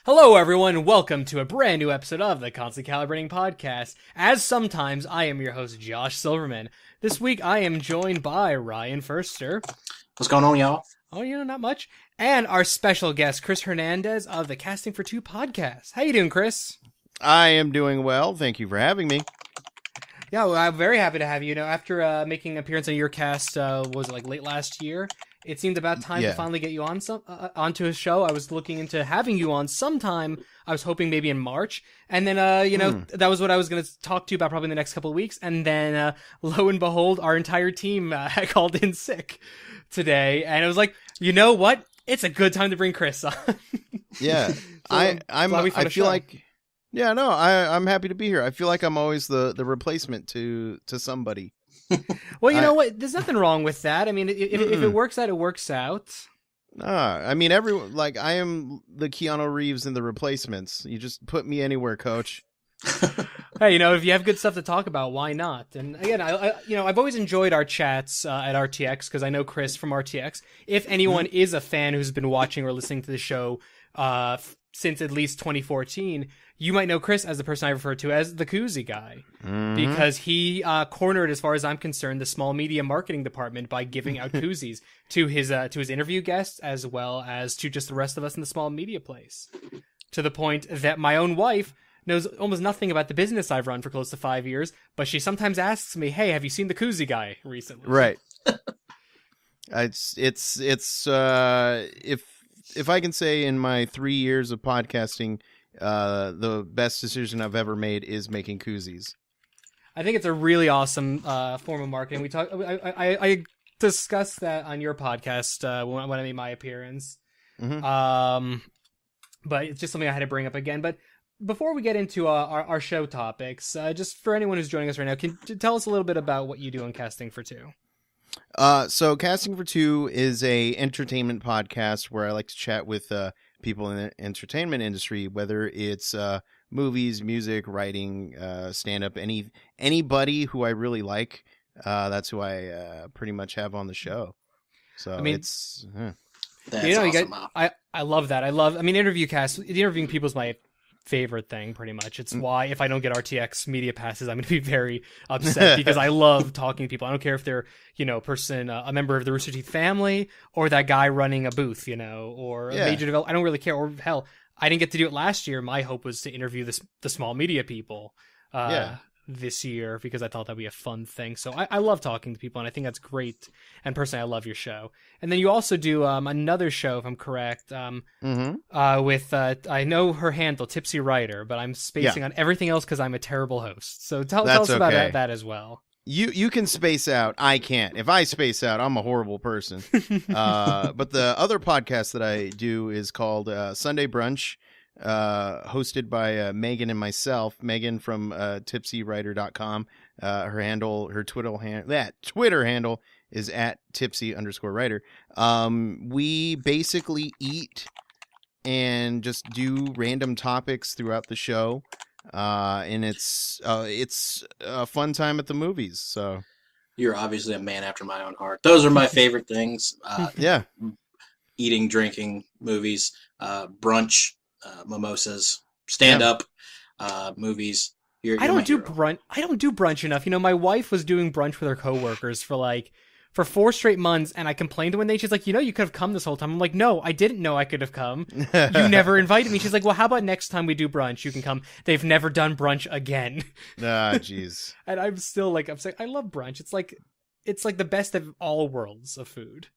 Hello, everyone. Welcome to a brand new episode of the Constantly Calibrating podcast. As sometimes, I am your host, Josh Silverman. This week, I am joined by Ryan Furster. What's going on, y'all? Oh, not much. And our special guest, Chris Hernandez of the Casting for Two podcast. How you doing, Chris? I am doing well. Thank you for having me. Yeah, well, I'm very happy to have you. After making an appearance on your cast, was it like late last year? It seemed about time to finally get you on onto a show. I was looking into having you on sometime. I was hoping maybe in March. And then, that was what I was going to talk to you about probably in the next couple of weeks. And then, lo and behold, our entire team had called in sick today. And it was like, you know what? It's a good time to bring Chris on. Yeah. So I'm happy to be here. I feel like I'm always the replacement to somebody. Well, you know what? There's nothing wrong with that. I mean, if it works out, it works out. I mean, everyone, like, I am the Keanu Reeves in the replacements. You just put me anywhere, coach. Hey, if you have good stuff to talk about, why not? And again, I've always enjoyed our chats at RTX because I know Chris from RTX. If anyone is a fan who's been watching or listening to the show since at least 2014, you might know Chris as the person I refer to as the koozie guy, because he cornered, as far as I'm concerned, the small media marketing department by giving out koozies to his interview guests as well as to just the rest of us in the small media place, to the point that my own wife knows almost nothing about the business I've run for close to 5 years, but she sometimes asks me, "Hey, have you seen the koozie guy recently?" Right. It's if I can say in my 3 years of podcasting, the best decision I've ever made is making koozies. I think it's a really awesome form of marketing. I discussed that on your podcast when I made my appearance. Mm-hmm. But it's just something I had to bring up again. But before we get into our show topics, just for anyone who's joining us right now, can you tell us a little bit about what you do in Casting for Two? So Casting for Two is a entertainment podcast where I like to chat with people in the entertainment industry, whether it's movies, music, writing, stand-up, anybody who I really like. That's who I pretty much have on the show. So I mean, it's that's awesome. I love that. Interviewing people is my favorite thing, pretty much. It's why if I don't get RTX media passes, I'm going to be very upset because I love talking to people. I don't care if they're, a member of the Rooster Teeth family or that guy running a booth, or a major developer. I don't really care. Or hell, I didn't get to do it last year. My hope was to interview the small media people this year because I thought that'd be a fun thing. So I love talking to people, and I think that's great. And personally, I love your show. And then you also do another show, if I'm correct, with I know her handle, Tipsy Writer, but I'm spacing on everything else because I'm a terrible host. So tell us about that as well. You can space out. I can't. If I space out, I'm a horrible person. But the other podcast that I do is called Sunday Brunch, hosted by Megan and myself. Megan from tipsywriter.com. Her Twitter handle is at tipsy_writer. We basically eat and just do random topics throughout the show. And it's a fun time at the movies. So you're obviously a man after my own heart. Those are my favorite things. Eating, drinking, movies, brunch, mimosas, stand-up, movies. I don't do brunch enough. My wife was doing brunch with her coworkers for 4 straight months, and I complained one day. She's like, you could have come this whole time. I'm like, no, I didn't know I could have come. You never invited me. She's like, well, how about next time we do brunch? You can come. They've never done brunch again. Ah, jeez. And I'm still I'm saying, I love brunch. It's like the best of all worlds of food.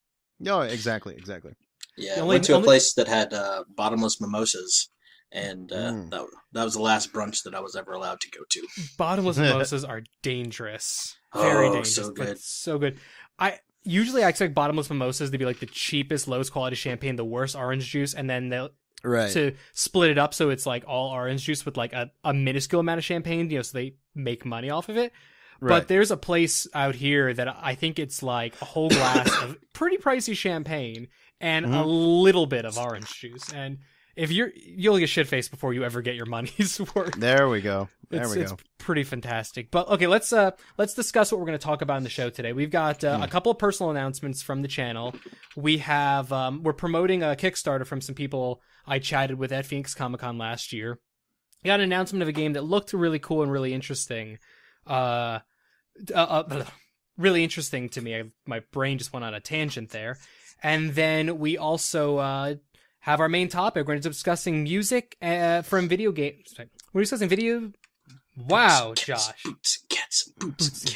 No, exactly. Yeah, I went to a place that had bottomless mimosas, and that was the last brunch that I was ever allowed to go to. Bottomless mimosas are dangerous. Very dangerous. So good. So good. I expect bottomless mimosas to be like the cheapest, lowest quality champagne, the worst orange juice, and then they'll to split it up so it's like all orange juice with like a minuscule amount of champagne, so they make money off of it. Right. But there's a place out here that I think it's like a whole glass of pretty pricey champagne and a little bit of orange juice, and if you'll get shit-faced before you ever get your money's worth. There we go. It's pretty fantastic. But okay, let's discuss what we're going to talk about in the show today. We've got a couple of personal announcements from the channel. we have we're promoting a Kickstarter from some people I chatted with at Phoenix Comic-Con last year. We got an announcement of a game that looked really cool and really interesting. Really interesting to me. My brain just went on a tangent there. And then we also have our main topic. We're discussing music from video games. We're discussing video... Wow, Josh.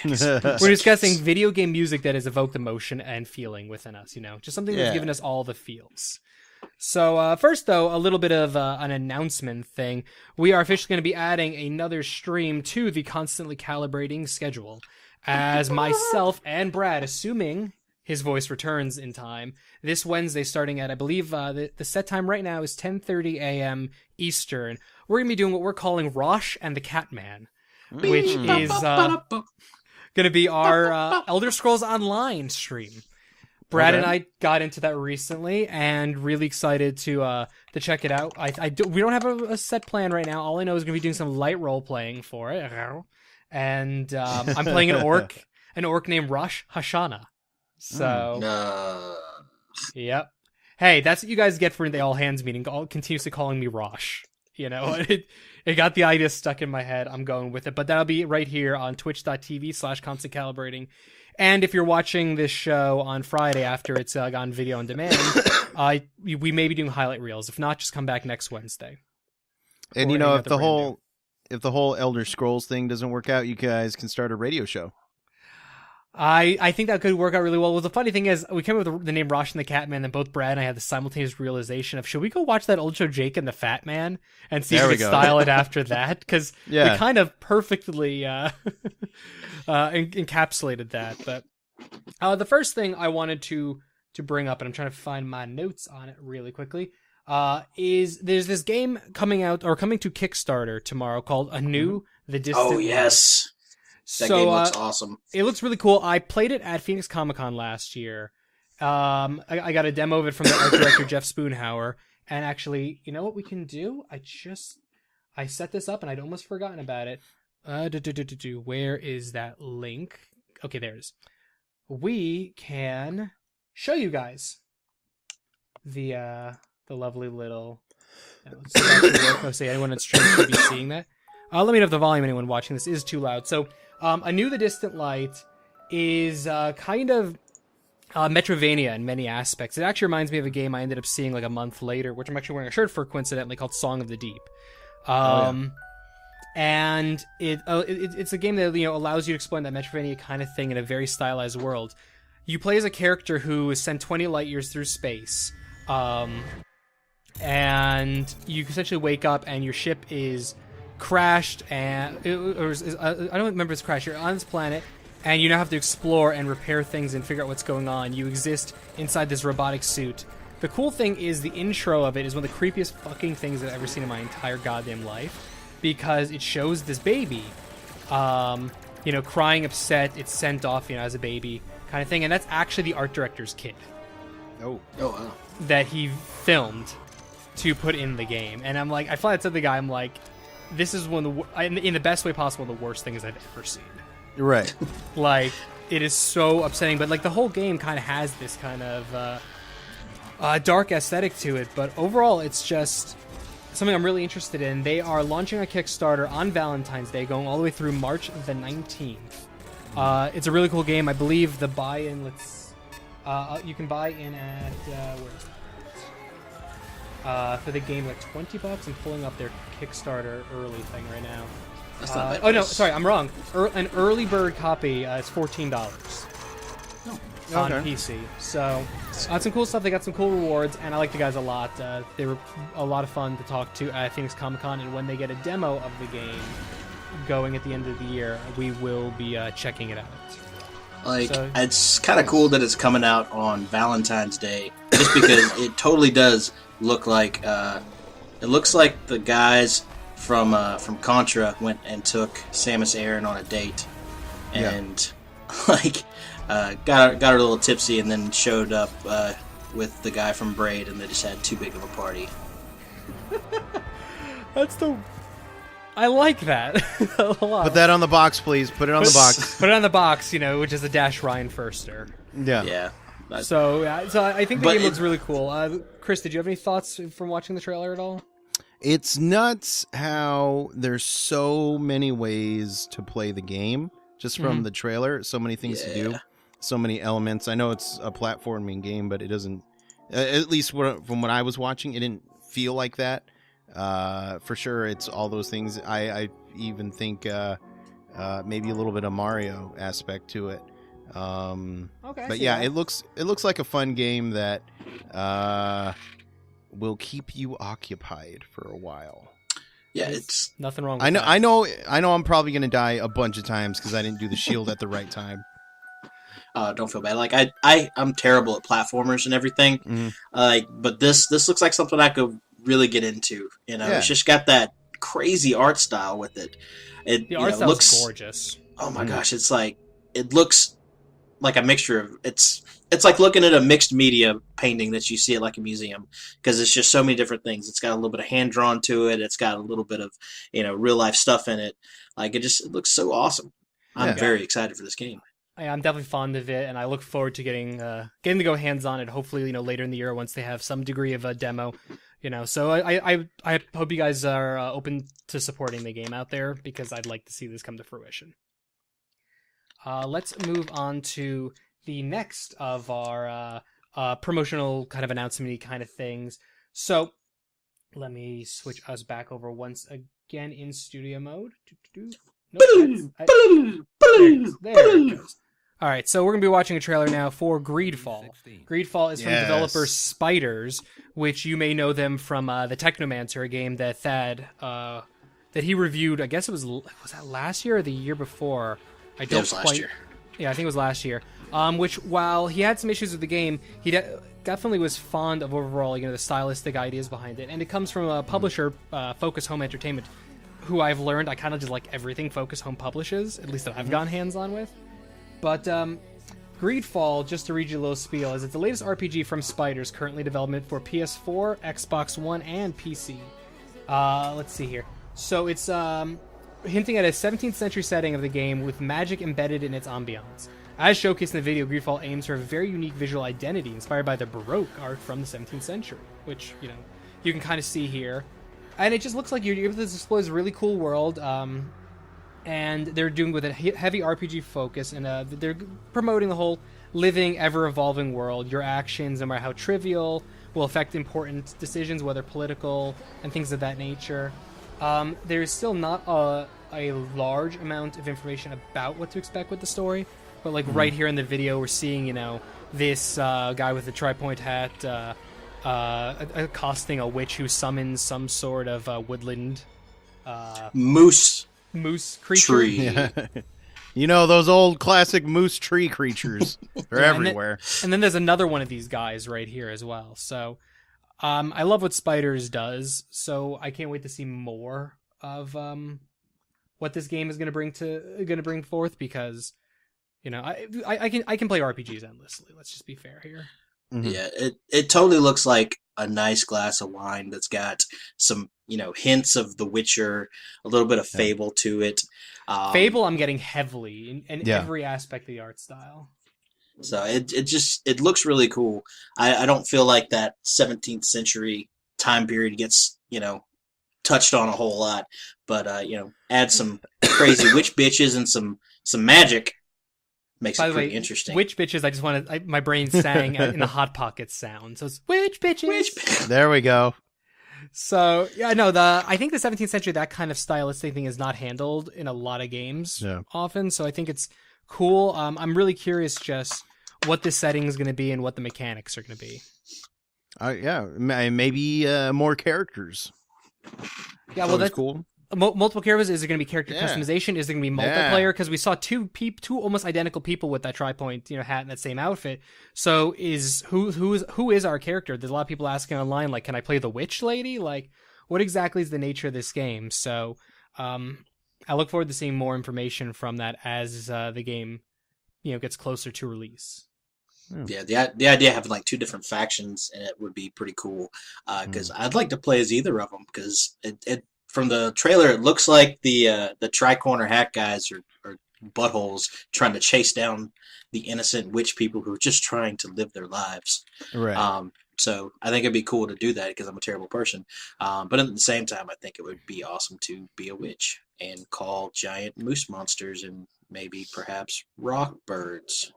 We're discussing video game music that has evoked emotion and feeling within us, just something that's given us all the feels. So first, though, a little bit of an announcement thing. We are officially going to be adding another stream to the Constantly Calibrating schedule, as myself and Brad, assuming his voice returns in time, this Wednesday starting at, I believe, the set time right now is 10:30 a.m. Eastern. We're going to be doing what we're calling Rosh and the Catman, which is going to be our Elder Scrolls Online stream. Brad and I got into that recently and really excited to check it out. We don't have a set plan right now. All I know is going to be doing some light role playing for it. And I'm playing an orc named Rosh Hashanah. So, yep. Hey, that's what you guys get for the all hands meeting. Continuously calling me Rosh. It got the idea stuck in my head. I'm going with it. But that'll be right here on twitch.tv/constantcalibrating. And if you're watching this show on Friday after it's gone video on demand, we may be doing highlight reels. If not, just come back next Wednesday. And if the whole Elder Scrolls thing doesn't work out, you guys can start a radio show. I think that could work out really well. Well, the funny thing is, we came up with the name Rosh and the Catman, and both Brad and I had the simultaneous realization of, should we go watch that old show Jake and the Fat Man and see if we can style it after that? Because we kind of perfectly encapsulated that. But the first thing I wanted to bring up, and I'm trying to find my notes on it really quickly, is there's this game coming to Kickstarter tomorrow called Anew, the Distant Light. Oh, yes. That game looks awesome. It looks really cool. I played it at Phoenix Comic-Con last year. I got a demo of it from the art director, Jeff Spoonhauer. And actually, you know what we can do? I set this up and I'd almost forgotten about it. Where is that link? Okay, there it is. We can show you guys the lovely little... Let's see if that can work. I'll say anyone on stream should be seeing that. Let me know if the volume anyone watching this is too loud. So, Anew the Distant Light is kind of Metrovania in many aspects. It actually reminds me of a game I ended up seeing like a month later, which I'm actually wearing a shirt for coincidentally, called Song of the Deep. And it's a game that allows you to explain that Metrovania kind of thing in a very stylized world. You play as a character who is sent 20 light years through space, and you essentially wake up and your ship is crashed, and I don't remember if it's crashed. You're on this planet, and you now have to explore and repair things and figure out what's going on. You exist inside this robotic suit. The cool thing is the intro of it is one of the creepiest fucking things I've ever seen in my entire goddamn life, because it shows this baby, crying upset. It's sent off, as a baby kind of thing, and that's actually the art director's kid. Oh wow. That he filmed to put in the game, and I'm like, I finally said to the guy, I'm like, this is one of the, in the best way possible, the worst things I've ever seen. Right. Like, it is so upsetting, but like the whole game kind of has this kind of dark aesthetic to it, but overall it's just something I'm really interested in. They are launching a Kickstarter on Valentine's Day, going all the way through March the 19th. It's a really cool game. I believe the buy-in, you can buy in at, where is that? For the game, like $20. I'm pulling up their Kickstarter early thing right now. That's not bad. Oh no, sorry, I'm wrong. An early bird copy is $14 on PC. So some cool stuff. They got some cool rewards, and I like the guys a lot. They were a lot of fun to talk to at Phoenix Comic-Con, and when they get a demo of the game going at the end of the year, we will be checking it out. It's kind of cool that it's coming out on Valentine's Day, just because it totally does look like it looks like the guys from Contra went and took Samus Aran on a date, and got her a little tipsy, and then showed up with the guy from Braid, and they just had too big of a party. I like that a lot. Put that on the box, please. Put it on the box. Put it on the box, which is a Dash Ryan Firster. Yeah. Yeah. So I think the game looks really cool. Chris, did you have any thoughts from watching the trailer at all? It's nuts how there's so many ways to play the game just from the trailer. So many things to do, so many elements. I know it's a platforming game, but it doesn't. At least from what I was watching, it didn't feel like that. For sure, it's all those things. I even think maybe a little bit of Mario aspect to it. Okay, but yeah, it looks like a fun game that will keep you occupied for a while. Yeah, it's nothing wrong with that. that. I know I'm probably going to die a bunch of times because I didn't do the shield at the right time. Don't feel bad. Like I'm terrible at platformers and everything. But this looks like something I could really get into. You know, It's just got that crazy art style with it. The art style looks gorgeous. Oh my gosh, it's like it looks like a mixture of it's like looking at a mixed media painting that you see at like a museum, because it's just so many different things. It's got a little bit of hand drawn to it. It's got a little bit of real life stuff in it. Like it looks so awesome. I'm very excited for this game. I'm definitely fond of it, and I look forward to getting to go hands on it. Hopefully, later in the year once they have some degree of a demo. So I hope you guys are open to supporting the game out there, because I'd like to see this come to fruition. Let's move on to the next of our promotional kind of announcement kind of things. So let me switch us back over once again in studio mode. Nope, there it goes. All right, so we're going to be watching a trailer now for GreedFall. GreedFall is from developer Spiders, which you may know them from the Technomancer, a game that Thad that he reviewed. I guess was that last year or the year before? I don't quite. Last year. Yeah, I think it was last year. Which, while he had some issues with the game, he definitely was fond of overall, the stylistic ideas behind it. And it comes from a publisher, Focus Home Entertainment, who I've learned I kind of just like everything Focus Home publishes, at least that I've gotten hands-on with. But GreedFall, just to read you a little spiel, is it's the latest RPG from Spiders, currently development for PS4, Xbox One, and PC. Let's see here. So it's hinting at a 17th century setting of the game with magic embedded in its ambiance. As showcased in the video, GreedFall aims for a very unique visual identity inspired by the Baroque art from the 17th century, which, you can kind of see here. And it just looks like you're able to explore this really cool world, and they're doing with a heavy RPG focus, and they're promoting the whole living, ever-evolving world. Your actions, no matter how trivial, will affect important decisions, whether political and things of that nature. There's still not a large amount of information about what to expect with the story, but right here in the video, we're seeing, this guy with the tri-point hat accosting a witch who summons some sort of woodland moose creature. Tree. Yeah. Those old classic moose tree creatures. They're everywhere. And then there's another one of these guys right here as well. So I love what Spiders does, so I can't wait to see more of what this game is going to bring forth, because I can play RPGs endlessly. Let's just be fair here. Mm-hmm. Yeah, it totally looks like a nice glass of wine that's got some hints of The Witcher, a little bit of Fable to it. Fable, I'm getting heavily in every aspect of the art style. So it looks really cool. I don't feel like that 17th century time period gets touched on a whole lot, but add some crazy witch bitches and some magic. Makes it pretty interesting. Witch bitches, I just want to... my brain sang in the Hot Pockets sound. So it's witch bitches. There we go. So, yeah, no, I think the 17th century, that kind of stylistic thing is not handled in a lot of games often. So I think it's cool. I'm really curious just what this setting is going to be and what the mechanics are going to be. Maybe more characters. Yeah, well, that's cool. Multiple characters. Is there going to be character customization? Is there going to be multiplayer? Because we saw two almost identical people with that tri-point hat and that same outfit. So who is our character? There's a lot of people asking online, like, can I play the witch lady? Like, what exactly is the nature of this game? So I look forward to seeing more information from that as the game gets closer to release. Yeah, the idea of having like two different factions in it would be pretty cool. Because I'd like to play as either of them, because it from the trailer, it looks like the tri-corner hat guys are buttholes trying to chase down the innocent witch people who are just trying to live their lives. Right. So I think it'd be cool to do that because I'm a terrible person. But at the same time, I think it would be awesome to be a witch and call giant moose monsters and maybe perhaps rock birds.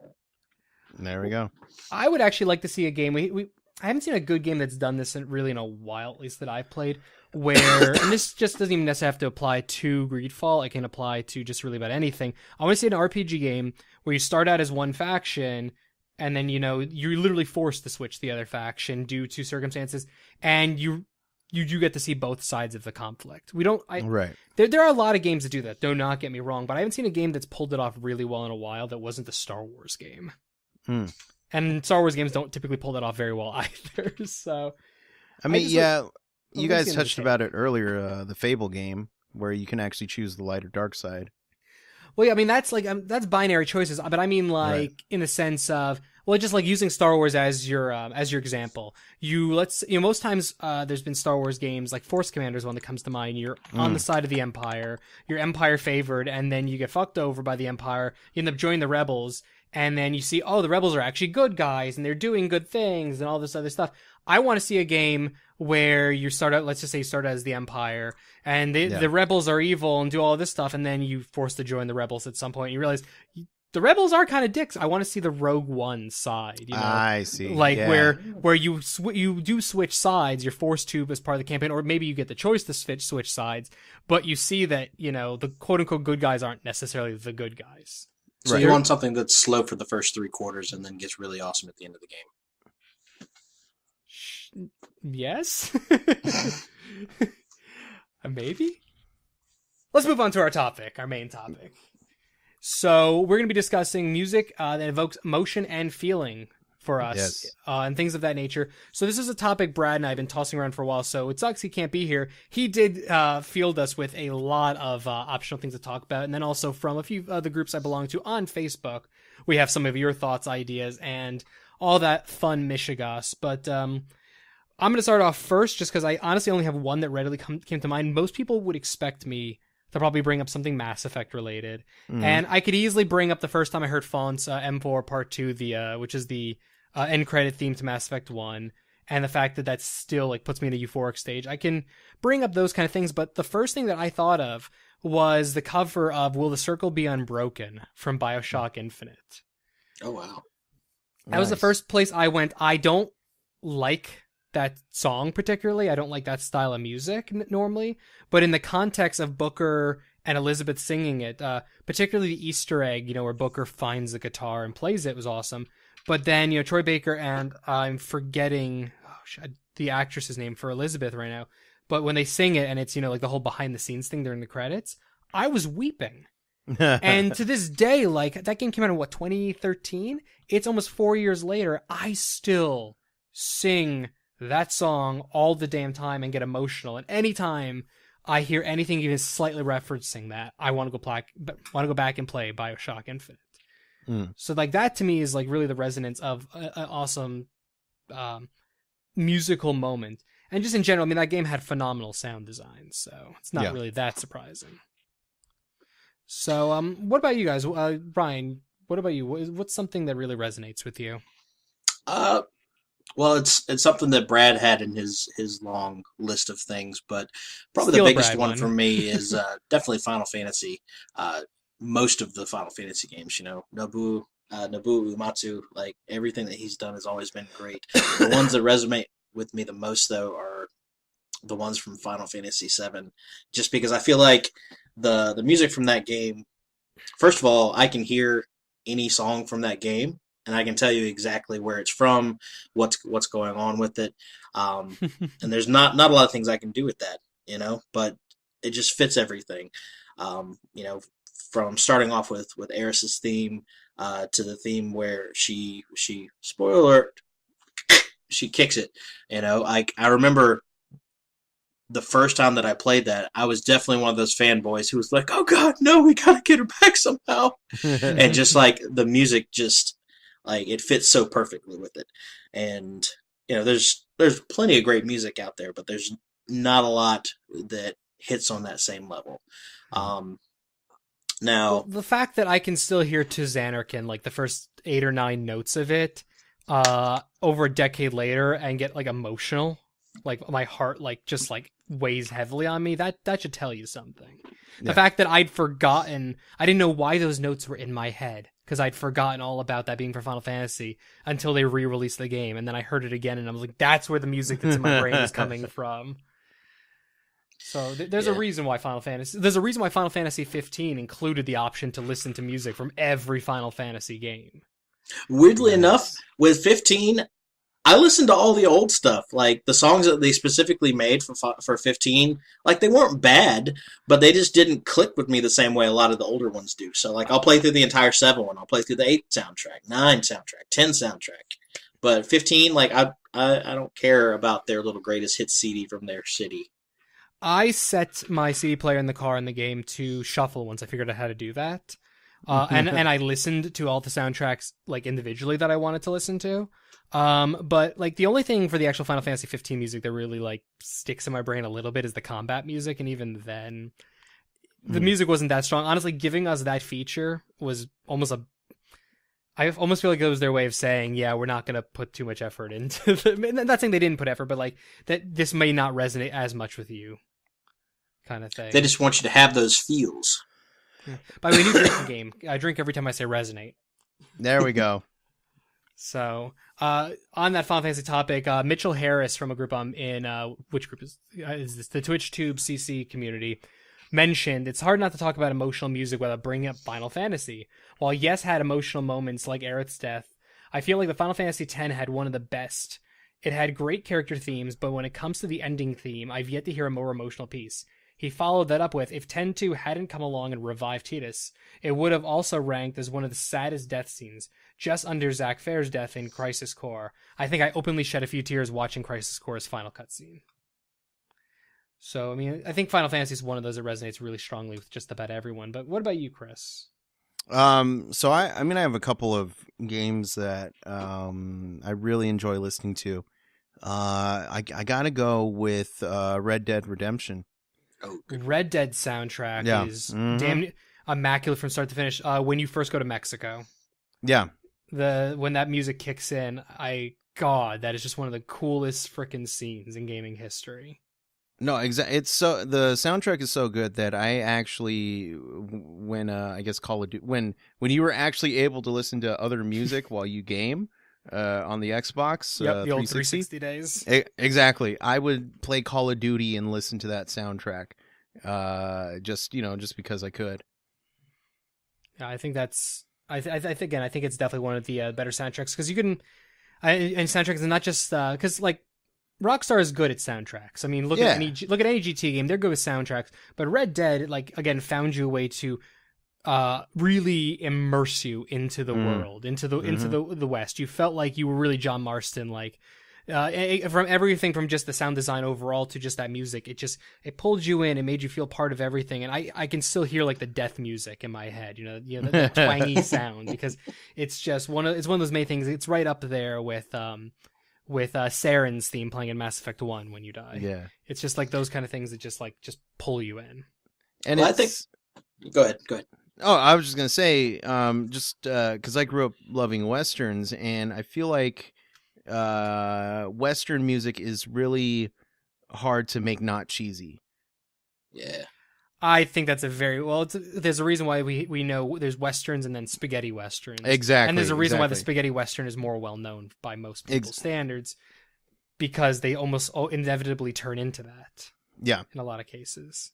There we go. I would actually like to see a game. I haven't seen a good game that's done this in a while, at least that I've played, where, and this just doesn't even necessarily have to apply to GreedFall, it can apply to just really about anything. I want to see an RPG game where you start out as one faction, and then, you're literally forced to switch the other faction due to circumstances, and you do get to see both sides of the conflict. Right. There are a lot of games that do that, do not get me wrong, but I haven't seen a game that's pulled it off really well in a while that wasn't the Star Wars game. And Star Wars games don't typically pull that off very well either. So, I mean, you guys touched about it earlier, the Fable game, where you can actually choose the light or dark side. Well, yeah, I mean, that's that's binary choices, but I mean, in the sense of, well, just like using Star Wars as your example. Most times there's been Star Wars games like Force Commander is one that comes to mind. You're on the side of the Empire, you're Empire favored, and then you get fucked over by the Empire. You end up joining the Rebels. And then you see, the Rebels are actually good guys, and they're doing good things, and all this other stuff. I want to see a game where you start out, let's just say you start out as the Empire, and the Rebels are evil and do all this stuff, and then you force to join the Rebels at some point, and you realize the Rebels are kind of dicks. I want to see the Rogue One side, I see. Where you do switch sides, you're forced to as part of the campaign, or maybe you get the choice to switch sides, but you see that, the quote-unquote good guys aren't necessarily the good guys. So you want something that's slow for the first 3 quarters and then gets really awesome at the end of the game. Yes? Maybe? Let's move on to our main topic. So we're going to be discussing music that evokes emotion and feeling for us, and things of that nature. So this is a topic Brad and I have been tossing around for a while, so it sucks he can't be here. He did field us with a lot of optional things to talk about, and then also from a few of the groups I belong to on Facebook, we have some of your thoughts, ideas, and all that fun mishigas. But I'm going to start off first, just because I honestly only have one that readily came to mind. Most people would expect me to probably bring up something Mass Effect related, and I could easily bring up the first time I heard Faunt's M4 Part 2, which is the end credit theme to Mass Effect 1, and the fact that still puts me in a euphoric stage. I can bring up those kind of things, but the first thing that I thought of was the cover of Will the Circle Be Unbroken from BioShock Infinite. Oh, wow. That was the first place I went. I don't like that song particularly. I don't like that style of music normally, but in the context of Booker and Elizabeth singing it, particularly the Easter egg, where Booker finds the guitar and plays it, was awesome. But then, Troy Baker and I'm forgetting the actress's name for Elizabeth right now. But when they sing it and it's, the whole behind the scenes thing during the credits, I was weeping. And to this day, that game came out in 2013? It's almost 4 years later. I still sing that song all the damn time and get emotional. And anytime I hear anything even slightly referencing that, I want to go back and play BioShock Infinite. So that to me is really the resonance of an awesome musical moment. And just in general, I mean, that game had phenomenal sound design, so it's not really that surprising. So what about you guys? Brian, what about you? What's something that really resonates with you? Well, it's something that Brad had in his long list of things, but probably the biggest one for me is definitely Final Fantasy. Most of the Final Fantasy games, Nobuo Uematsu, everything that he's done has always been great. The ones that resonate with me the most, though, are the ones from Final Fantasy VII, just because I feel like the music from that game, first of all, I can hear any song from that game, and I can tell you exactly where it's from, what's going on with it, and there's not a lot of things I can do with that, but it just fits everything, from starting off with Eris's theme to the theme where she spoiler alert, she kicks it. I remember the first time that I played that, I was definitely one of those fanboys who was like, "Oh God, no, we gotta get her back somehow," and just the music, just it fits so perfectly with it. And there's plenty of great music out there, but there's not a lot that hits on that same level. Now, the fact that I can still hear To Xanarkin, like the first 8 or 9 notes of it, over a decade later and get like emotional, like my heart like just like weighs heavily on me, that should tell you something. The fact that I'd forgotten, I didn't know why those notes were in my head, because I'd forgotten all about that being for Final Fantasy until they re-released the game, and then I heard it again and I was like, that's where the music that's in my brain is coming from. So there's a reason why Final Fantasy 15 included the option to listen to music from every Final Fantasy game. Weirdly enough, with 15, I listened to all the old stuff, like the songs that they specifically made for 15. Like, they weren't bad, but they just didn't click with me the same way a lot of the older ones do. So, like, I'll play through the entire 7 one, I'll play through the 8 soundtrack, 9 soundtrack, 10 soundtrack. But 15, like, I don't care about their little greatest hits CD from their city. I set my CD player in the car in the game to shuffle once I figured out how to do that. And I listened to all the soundtracks like individually that I wanted to listen to. But like the only thing for the actual Final Fantasy 15 music that really like sticks in my brain a little bit is the combat music, and even then the music wasn't that strong. Honestly, giving us that feature was almost I almost feel like it was their way of saying, yeah, we're not going to put too much effort into them. Not saying they didn't put effort, but like that this may not resonate as much with you, kind of thing. They just want you to have those feels. By the way, new drinking game. I drink every time I say resonate. There we go. So, on that Final Fantasy topic, Mitchell Harris from a group I'm in, which group is this? The TwitchTube CC community, mentioned it's hard not to talk about emotional music without bringing up Final Fantasy. While yes had emotional moments like Aerith's death, I feel like the Final Fantasy X had one of the best. It had great character themes, but when it comes to the ending theme, I've yet to hear a more emotional piece. He followed that up with, if 10-2 hadn't come along and revived Tidus, it would have also ranked as one of the saddest death scenes, just under Zack Fair's death in Crisis Core. I think I openly shed a few tears watching Crisis Core's final cutscene. So, I mean, I think Final Fantasy is one of those that resonates really strongly with just about everyone. But what about you, Chris? So I mean, I have a couple of games that I really enjoy listening to. I gotta go with Red Dead Redemption. Oh, Red Dead soundtrack is damn immaculate from start to finish. When you first go to Mexico, when that music kicks in, that is just one of the coolest freaking scenes in gaming history. No, exactly. It's the soundtrack is so good that I actually, when I guess Call of Duty, when you were actually able to listen to other music while you game. On the Xbox, the old 360 days. Exactly. I would play Call of Duty and listen to that soundtrack, just because I could. Yeah, I think that's. I think it's definitely one of the better soundtracks because you can, and soundtracks are not just because like Rockstar is good at soundtracks. I mean, look at any GTA game, they're good with soundtracks. But Red Dead, like again, found you a way to. Really immerse you into the world, into the West. You felt like you were really John Marston, like from everything from just the sound design overall to just that music. It pulled you in. It made you feel part of everything. And I can still hear like the death music in my head, the twangy sound, because it's just one of those main things. It's right up there with Saren's theme playing in Mass Effect 1 when you die. Yeah, it's just like those kind of things that just pull you in. And I think. Go ahead. Oh, I was just going to say, just because I grew up loving Westerns, and I feel like Western music is really hard to make not cheesy. Yeah. I think that's there's a reason why we know there's Westerns and then spaghetti Westerns. Exactly. And there's a reason why the spaghetti Western is more well-known by most people's standards, because they almost inevitably turn into that. Yeah. In a lot of cases.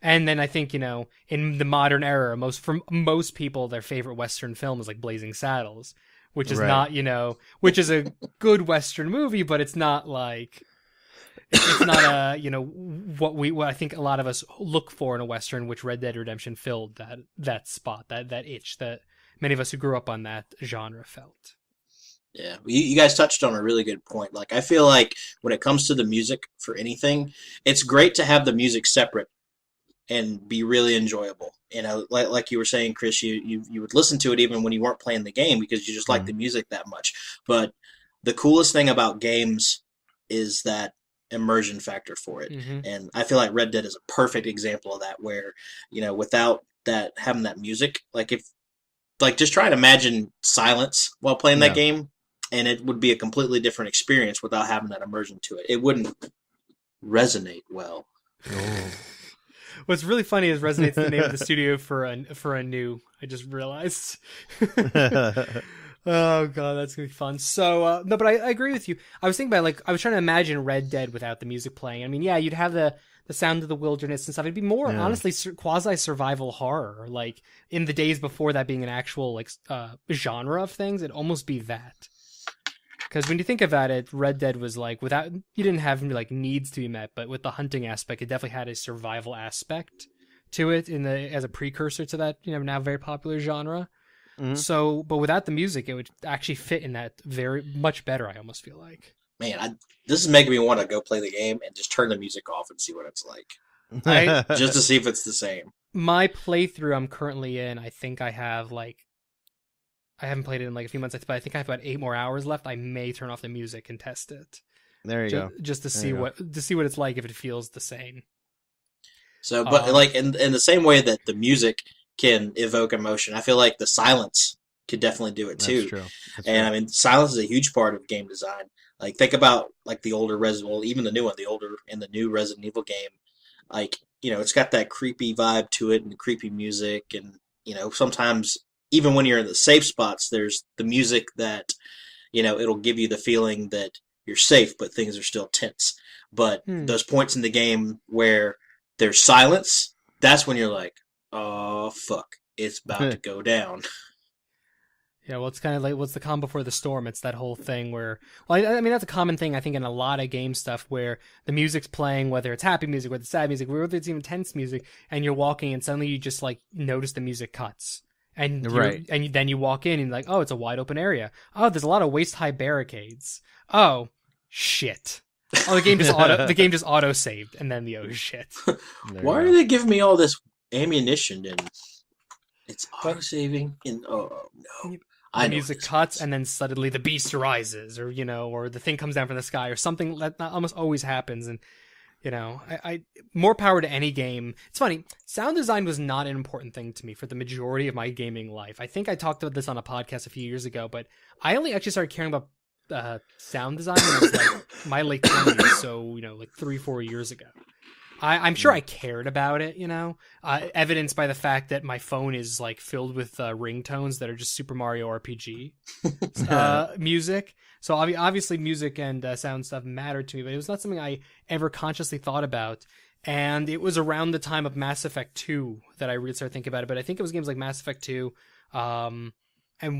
And then I think, in the modern era, for most people, their favorite Western film is like Blazing Saddles, which is not, which is a good Western movie, but it's not like, it's not what I think a lot of us look for in a Western, which Red Dead Redemption filled that spot, that itch that many of us who grew up on that genre felt. Yeah, you guys touched on a really good point. Like, I feel like when it comes to the music for anything, it's great to have the music separate and be really enjoyable. Like you were saying, Chris, you would listen to it even when you weren't playing the game because you just like the music that much. But the coolest thing about games is that immersion factor for it. Mm-hmm. And I feel like Red Dead is a perfect example of that, where, without that having that music. Just try and imagine silence while playing that game, and it would be a completely different experience without having that immersion to it. It wouldn't resonate well. Oh. What's really funny is Resonate's the name of the studio for Anew. I just realized. Oh god, that's gonna be fun. So no, but I agree with you. I was thinking about I was trying to imagine Red Dead without the music playing. I mean, yeah, you'd have the sound of the wilderness and stuff. It'd be more honestly quasi survival horror. Like in the days before that being an actual genre of things, it'd almost be that. Because when you think about it, Red Dead was without you didn't have needs to be met, but with the hunting aspect, it definitely had a survival aspect to it as a precursor to that now very popular genre. Mm-hmm. So, but without the music, it would actually fit in that very much better. I almost feel like. Man, this is making me want to go play the game and just turn the music off and see what it's like, just to see if it's the same. My playthrough I'm currently in, I think I have I haven't played it in a few months, but I think I have about 8 more hours left. I may turn off the music and test it. There you go. Just to see what it's like if it feels the same. So, but in the same way that the music can evoke emotion, I feel like the silence could definitely do it too. That's true. I mean, silence is a huge part of game design. Think about the older even the new one, the new Resident Evil game. It's got that creepy vibe to it and creepy music, and sometimes even when you're in the safe spots, there's the music that it'll give you the feeling that you're safe, but things are still tense. But those points in the game where there's silence, that's when you're like, oh fuck, it's about to go down. Yeah, well, it's kind of what's the calm before the storm? It's that whole thing where, I mean, that's a common thing, I think, in a lot of game stuff where the music's playing, whether it's happy music, whether it's sad music, whether it's even tense music, and you're walking and suddenly you just, notice the music cuts. And then you walk in and you're like, oh, it's a wide open area. Oh, there's a lot of waist-high barricades. Oh, shit. Oh, the game just auto-saved, and then oh, shit. Why are they giving me all this ammunition and it's auto-saving? Oh, no. The music cuts, and then suddenly the beast rises, or or the thing comes down from the sky, or something that almost always happens. And I more power to any game. It's funny, sound design was not an important thing to me for the majority of my gaming life. I think I talked about this on a podcast a few years ago, but I only actually started caring about sound design when I was my late 20s, so 3-4 years ago. I'm sure I cared about it, evidenced by the fact that my phone is filled with ringtones that are just Super Mario RPG music. So obviously music and sound stuff mattered to me, but it was not something I ever consciously thought about. And it was around the time of Mass Effect 2 that I really started thinking about it. But I think it was games like Mass Effect 2 and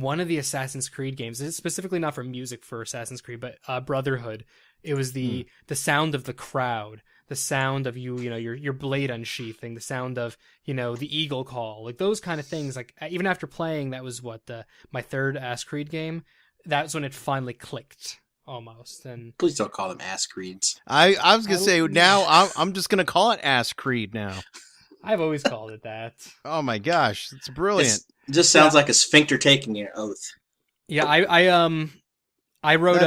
one of the Assassin's Creed games. This is specifically not for music for Assassin's Creed, but Brotherhood. It was the sound of the crowd. The sound of your blade unsheathing, the sound of, the eagle call, those kind of things. Even after playing, that was my third Ass Creed game. That's when it finally clicked, almost. And please don't call them Ass Creeds. I was gonna say now I'm just gonna call it Ass Creed now. I've always called it that. Oh my gosh, it's brilliant. It just sounds like a sphincter taking an oath. Yeah, I wrote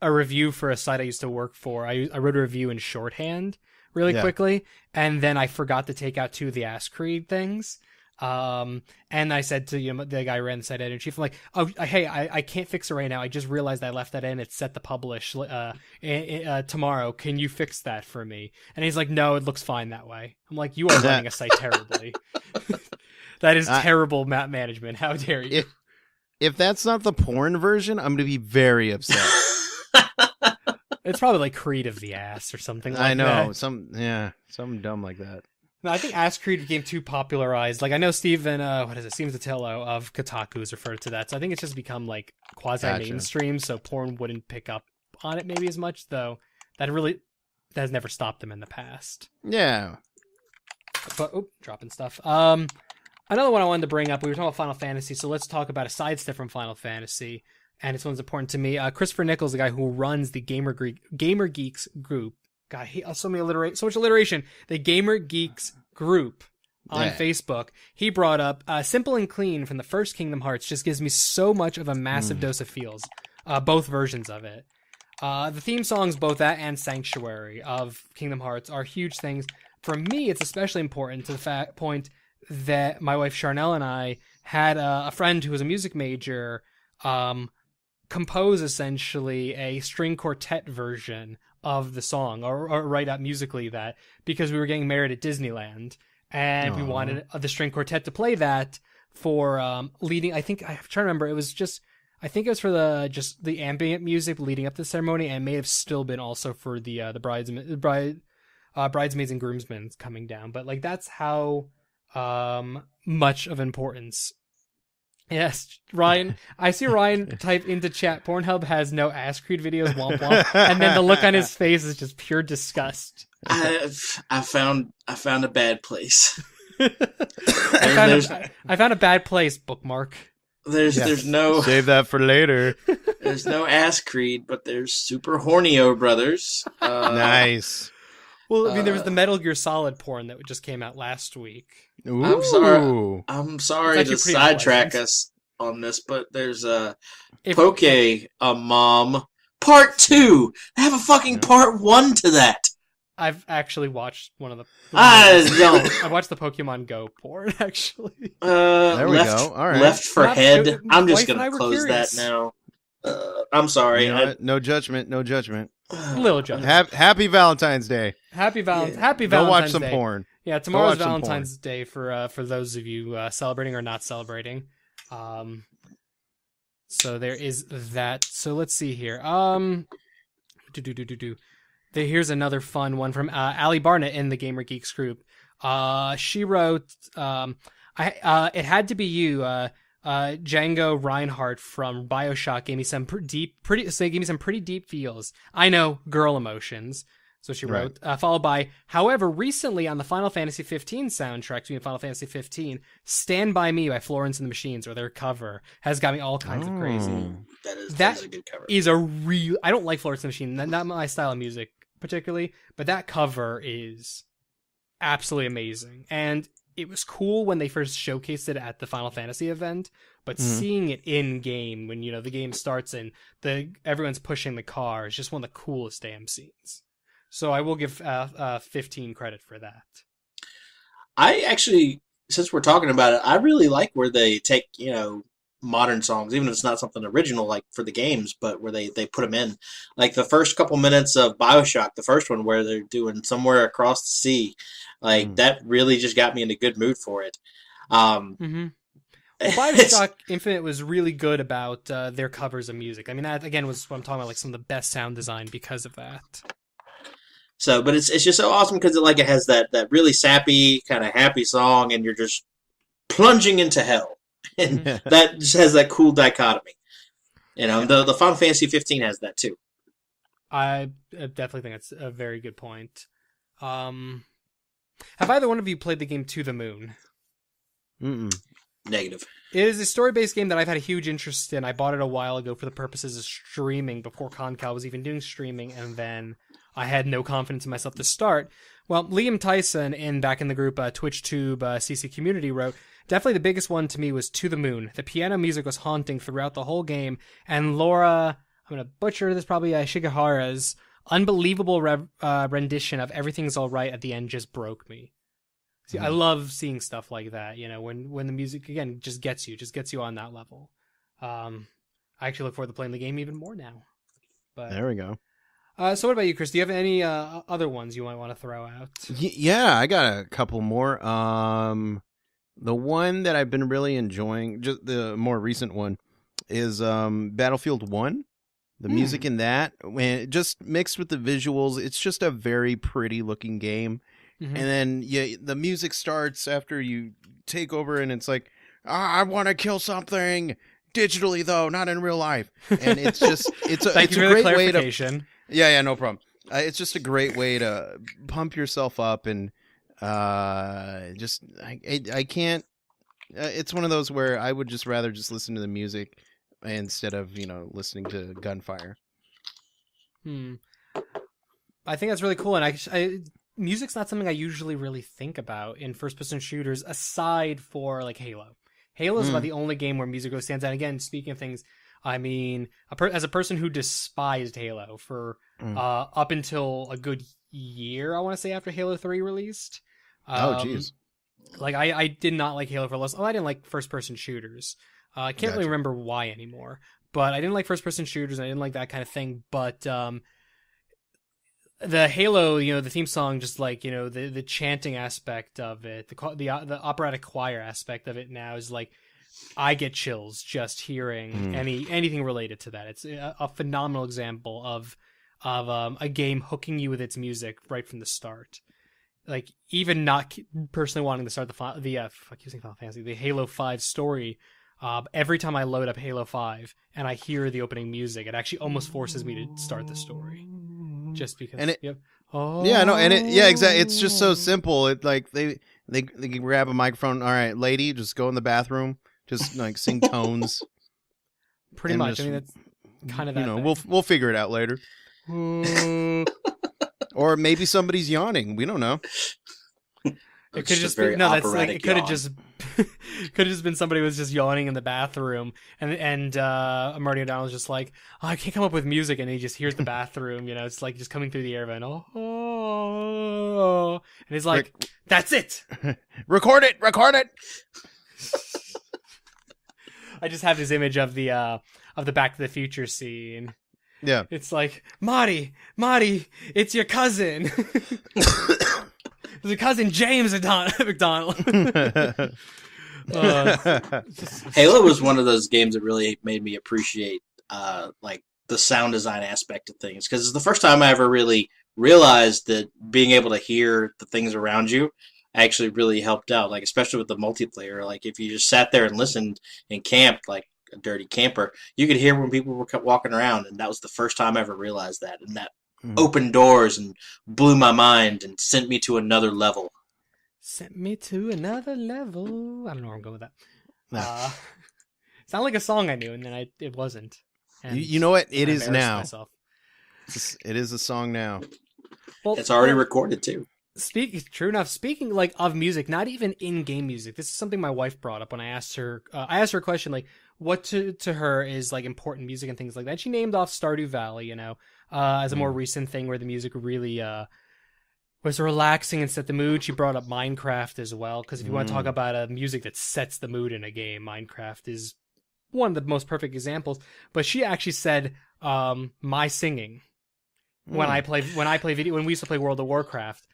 a review for a site I used to work for. I wrote a review in shorthand really quickly, and then I forgot to take out 2 of the Ass Creed things. And I said to the guy who ran the site editor-in-chief, I'm like, oh, hey, I can't fix it right now. I just realized I left that in. It's set to publish tomorrow. Can you fix that for me? And he's like, no, it looks fine that way. I'm like, you are running a site terribly. That is terrible map management. How dare you? If that's not the porn version, I'm going to be very upset. It's probably Creed of the Ass or something like that. I know. Something dumb like that. No, I think Ass Creed became too popularized. I know Steven Zatello of Kotaku is referred to that. So I think it's just become quasi-mainstream, so porn wouldn't pick up on it maybe as much, though that has never stopped them in the past. Yeah. But, dropping stuff. Another one I wanted to bring up, we were talking about Final Fantasy, so let's talk about a sidestep from Final Fantasy, and this one's important to me. Christopher Nichols, the guy who runs the Gamer Geeks group. God, so much alliteration. The Gamer Geeks group on Facebook. He brought up Simple and Clean from the first Kingdom Hearts. Just gives me so much of a massive dose of feels. Both versions of it. The theme songs, both that and Sanctuary of Kingdom Hearts, are huge things. For me, it's especially important to the point that my wife Charnel and I had a friend who was a music major compose essentially a string quartet version of the song, or write out musically that, because we were getting married at Disneyland, and we wanted the string quartet to play that for leading. I think I'm trying to remember. It was just. I think it was for the ambient music leading up to the ceremony, and may have still been also for the bridesmaids and groomsmen coming down. But like that's how much of importance. Yes, Ryan. I see Ryan type into chat. Pornhub has no ass creed videos. Womp womp. And then the look on his face is just pure disgust. I found a bad place. I found a bad place. Bookmark. There's no save that for later. There's no ass creed, but there's Super Hornio Brothers. Nice. Well, I mean, there was the Metal Gear Solid porn that just came out last week. Ooh. I'm sorry to sidetrack us on this, but there's Mom Part 2. They have a fucking Part 1 to that. I've actually watched one of the. I watched the Pokemon Go porn, actually. There we go. All right. Left for Head. I'm just going to close that now. I'm sorry. You know no judgment. No judgment. Little judgment. Happy Valentine's Day. Happy Valentine's Day. Go watch some porn. Yeah, tomorrow's Valentine's Day for those of you celebrating or not celebrating. So there is that. So let's see here. Here's another fun one from Allie Barnett in the Gamer Geeks group. She wrote, "It had to be you, Django Reinhardt from BioShock gave me some pretty deep feels. I know, girl emotions." So she wrote, followed by, "However, recently on the Final Fantasy 15 soundtrack, to Final Fantasy 15, Stand By Me by Florence and the Machines, or their cover, has got me all kinds of crazy." That is a good cover. I don't like Florence and the Machine, not my style of music particularly, but that cover is absolutely amazing. And it was cool when they first showcased it at the Final Fantasy event, but seeing it in game when, the game starts and everyone's pushing the car is just one of the coolest damn scenes. So I will give 15 credit for that. I actually, since we're talking about it, I really like where they take, modern songs, even if it's not something original like for the games, but where they put them in. Like the first couple minutes of BioShock, the first one where they're doing Somewhere Across the Sea, that really just got me in a good mood for it. Well, BioShock Infinite was really good about their covers of music. I mean, that again was what I'm talking about, like some of the best sound design because of that. So, but it's just so awesome because it has that really sappy kind of happy song, and you're just plunging into hell. And that just has that cool dichotomy. The Final Fantasy 15 has that too. I definitely think that's a very good point. Have either one of you played the game To the Moon? Mm-mm. Negative. It is a story-based game that I've had a huge interest in. I bought it a while ago for the purposes of streaming before ConCal was even doing streaming, and then I had no confidence in myself to start. Well, Liam Tyson, back in the group TwitchTube CC Community, wrote, "Definitely the biggest one to me was To the Moon. The piano music was haunting throughout the whole game, and Laura, I'm going to butcher this probably, Shigehara's unbelievable rendition of Everything's Alright at the end just broke me." See, I love seeing stuff like that, when the music, again, just gets you on that level. I actually look forward to playing the game even more now. But there we go. So what about you, Chris? Do you have any other ones you might want to throw out? Yeah, I got a couple more. The one that I've been really enjoying, just the more recent one, is Battlefield 1. The music in that, when just mixed with the visuals, it's just a very pretty looking game. And then the music starts after you take over, and it's like, I want to kill something digitally though, not in real life. And it's just it's a great way to. Yeah, no problem. It's just a great way to pump yourself up, and I can't. It's one of those where I would just rather just listen to the music instead of listening to gunfire. I think that's really cool, and music's not something I usually really think about in first-person shooters, aside for like Halo. Halo's about the only game where music really stands out. Again, speaking of things, I mean, as a person who despised Halo for up until a good year, I want to say, after Halo 3 released. Oh, jeez. Like, I did not like Halo for less. Oh, I didn't like first-person shooters. I can't really remember why anymore. But I didn't like first-person shooters, and I didn't like that kind of thing. But the Halo, the theme song, just like, the chanting aspect of it, the operatic choir aspect of it now is like, I get chills just hearing anything related to that. It's a phenomenal example of a game hooking you with its music right from the start. Like, even not personally wanting to start I keep saying Final Fantasy, the Halo 5 story. Every time I load up Halo 5 and I hear the opening music, it actually almost forces me to start the story. Just because. And exactly. It's just so simple. It like they can grab a microphone. All right, lady, just go in the bathroom. Just like sing tones. Pretty much. Just, that's kind of that. We'll figure it out later. Or maybe somebody's yawning. We don't know. It could just be it could have just been somebody who was just yawning in the bathroom, and Marty O'Donnell was just like, I can't come up with music, and he just hears the bathroom. It's like just coming through the air vent. And he's like, that's it. Record it. I just have this image of the Back to the Future scene. Yeah. It's like, Marty, it's your cousin. It's your cousin James McDonald. Halo was one of those games that really made me appreciate like the sound design aspect of things, because it's the first time I ever really realized that being able to hear the things around you actually really helped out, like especially with the multiplayer. Like if you just sat there and listened and camped like a dirty camper, you could hear when people were walking around, and that was the first time I ever realized that, and that opened doors and blew my mind and sent me to another level. I don't know where I'm going with that. Sound like a song I knew, and then it wasn't. And you know what? It is now. Myself. It is a song now. Well, it's already recorded too. True enough. Speaking like of music, not even in-game music. This is something my wife brought up when I asked her. I asked her a question like, what to her is like important music and things like that. She named off Stardew Valley, as a more recent thing where the music really was relaxing and set the mood. She brought up Minecraft as well, because if you want to talk about a music that sets the mood in a game, Minecraft is one of the most perfect examples. But she actually said my singing when we used to play World of Warcraft.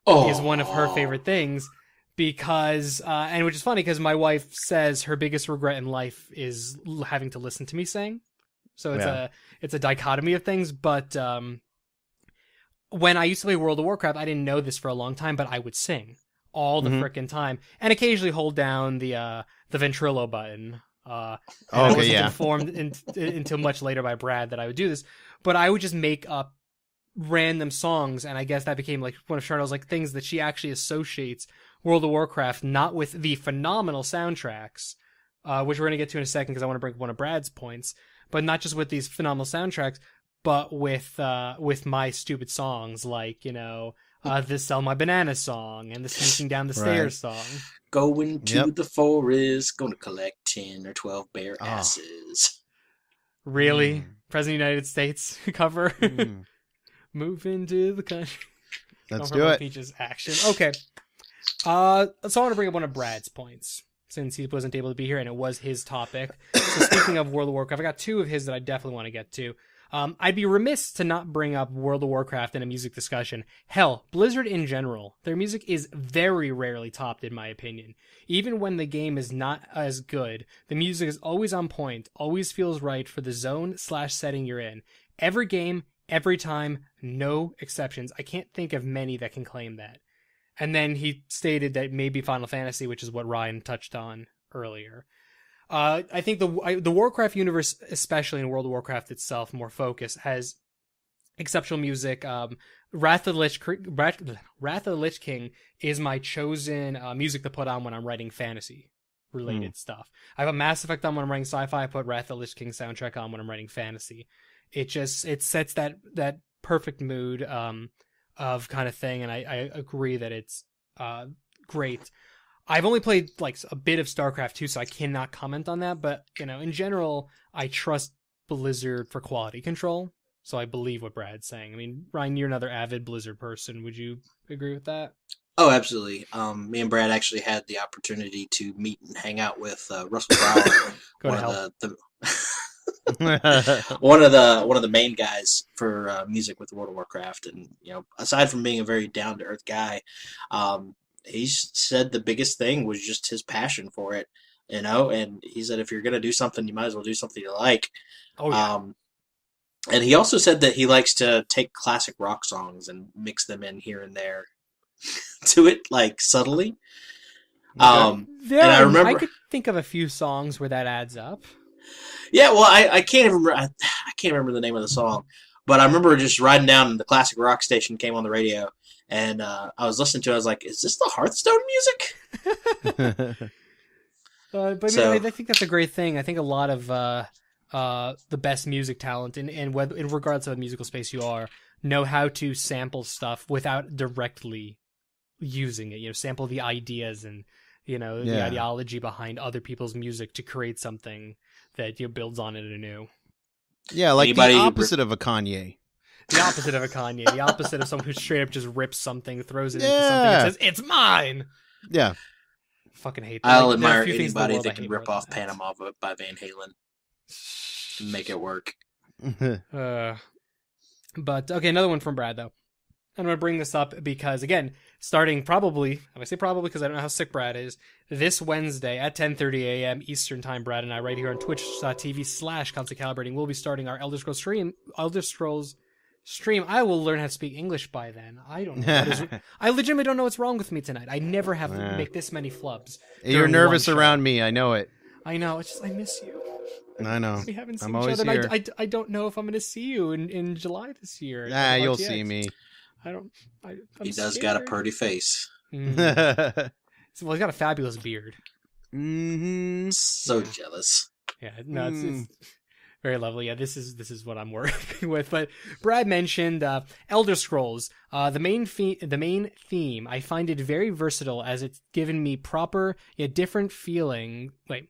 Is one of her favorite things, because and which is funny because my wife says her biggest regret in life is having to listen to me sing. So it's a dichotomy of things. But when I used to play World of Warcraft, I didn't know this for a long time, but I would sing all the frickin' time and occasionally hold down the Ventrilo button. I wasn't informed until much later by Brad that I would do this, but I would just make up random songs, and I guess that became like one of Charnel's like things that she actually associates World of Warcraft not with the phenomenal soundtracks, which we're gonna get to in a second because I want to bring up one of Brad's points, but not just with these phenomenal soundtracks, but with my stupid songs like the Sell My Banana song and the Sneaking Down the Stairs song. Going to the forest, going to collect 10 or 12 bear asses. Really? President of the United States cover? Move into the country. Let's do it. Peach's action. Okay. So I want to bring up one of Brad's points, since he wasn't able to be here and it was his topic. So speaking of World of Warcraft, I got two of his that I definitely want to get to. I'd be remiss to not bring up World of Warcraft in a music discussion. Hell, Blizzard in general, their music is very rarely topped in my opinion. Even when the game is not as good, the music is always on point, always feels right for the zone/setting you're in. Every game, every time, no exceptions. I can't think of many that can claim that. And then he stated that maybe Final Fantasy, which is what Ryan touched on earlier. I think the Warcraft universe, especially in World of Warcraft itself, more focused, has exceptional music. Wrath of the Lich King is my chosen music to put on when I'm writing fantasy related stuff. I have a Mass Effect on when I'm writing sci-fi. I put Wrath of the Lich King soundtrack on when I'm writing fantasy. It sets that perfect mood of kind of thing, and I agree that it's great. I've only played like a bit of StarCraft 2, so I cannot comment on that, but in general, I trust Blizzard for quality control, so I believe what Brad's saying. I mean, Ryan, you're another avid Blizzard person. Would you agree with that? Oh, absolutely. Me and Brad actually had the opportunity to meet and hang out with Russell Brower, one of the main guys for music with World of Warcraft. And aside from being a very down to earth guy, he said the biggest thing was just his passion for it. And he said if you're gonna do something, you might as well do something you like. Oh yeah. And he also said that he likes to take classic rock songs and mix them in here and there to it, like subtly. And I remember I could think of a few songs where that adds up. Yeah, well, I can't even remember. I can't remember the name of the song, but I remember just riding down and the classic rock station came on the radio, and I was listening to it. I was like, "Is this the Hearthstone music?" I think that's a great thing. I think a lot of the best music talent, and whether, in regardless of the musical space you are, know how to sample stuff without directly using it. Sample the ideas and the ideology behind other people's music to create something that builds on it anew. Yeah, like the opposite of a Kanye. The opposite of a Kanye. The opposite of someone who straight up just rips something, throws it into something, and says, "It's mine." Yeah. Fucking hate that. I'll admire anybody that can rip off Panama by Van Halen and make it work. But, okay, another one from Brad, though. I'm going to bring this up because, again, starting probably, I say probably because I don't know how sick Brad is, this Wednesday at 10:30 a.m. Eastern Time, Brad and I, right here on twitch.tv/Constant Calibrating, we'll be starting our Elder Scrolls stream. I will learn how to speak English by then. I don't know. I legitimately don't know what's wrong with me tonight. I never have to make this many flubs. You're nervous around me. I know it. I know. It's just, I miss you. I know. We haven't seen I'm each always other. here. I don't know if I'm going to see you in July this year. You'll see me. He does got a pretty face. Well, he's got a fabulous beard. Mm-hmm. So jealous. Yeah, no, it's very lovely. Yeah, this is what I'm working with. But Brad mentioned Elder Scrolls. The main theme. I find it very versatile as it's given me proper yet different feeling. Wait.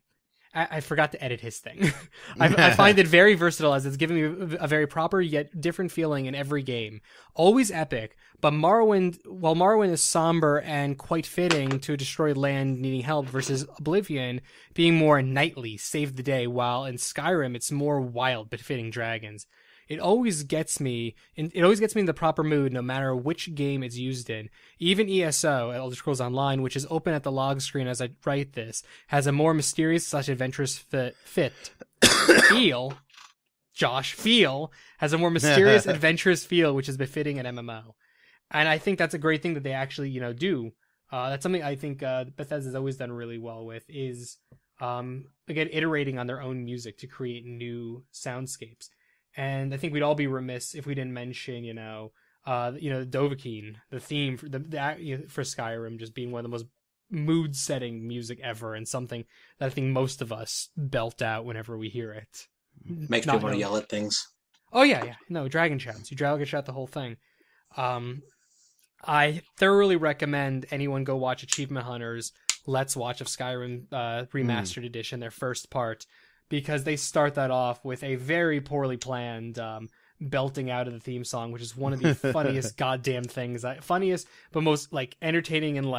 I forgot to edit his thing. I find it very versatile as it's giving me a very proper yet different feeling in every game. Always epic, but while Morrowind is somber and quite fitting to a destroyed land needing help versus Oblivion being more knightly, save the day, while in Skyrim it's more wild but fitting dragons. It always gets me in the proper mood no matter which game it's used in. Even ESO, Elder Scrolls Online, which is open at the log screen as I write this, has a more mysterious / adventurous feel. Feel has a more mysterious, adventurous feel, which is befitting an MMO. And I think that's a great thing that they actually, do. That's something I think Bethesda's always done really well with is, again, iterating on their own music to create new soundscapes. And I think we'd all be remiss if we didn't mention, Dovahkiin, the theme for for Skyrim, just being one of the most mood-setting music ever, and something that I think most of us belt out whenever we hear it. Makes people want to yell at things. Oh yeah. No, dragon shouts. You dragon shout the whole thing. I thoroughly recommend anyone go watch Achievement Hunters Let's Watch of Skyrim Remastered Edition, their first part. Because they start that off with a very poorly planned belting out of the theme song, which is one of the funniest goddamn things. Funniest, but most entertaining and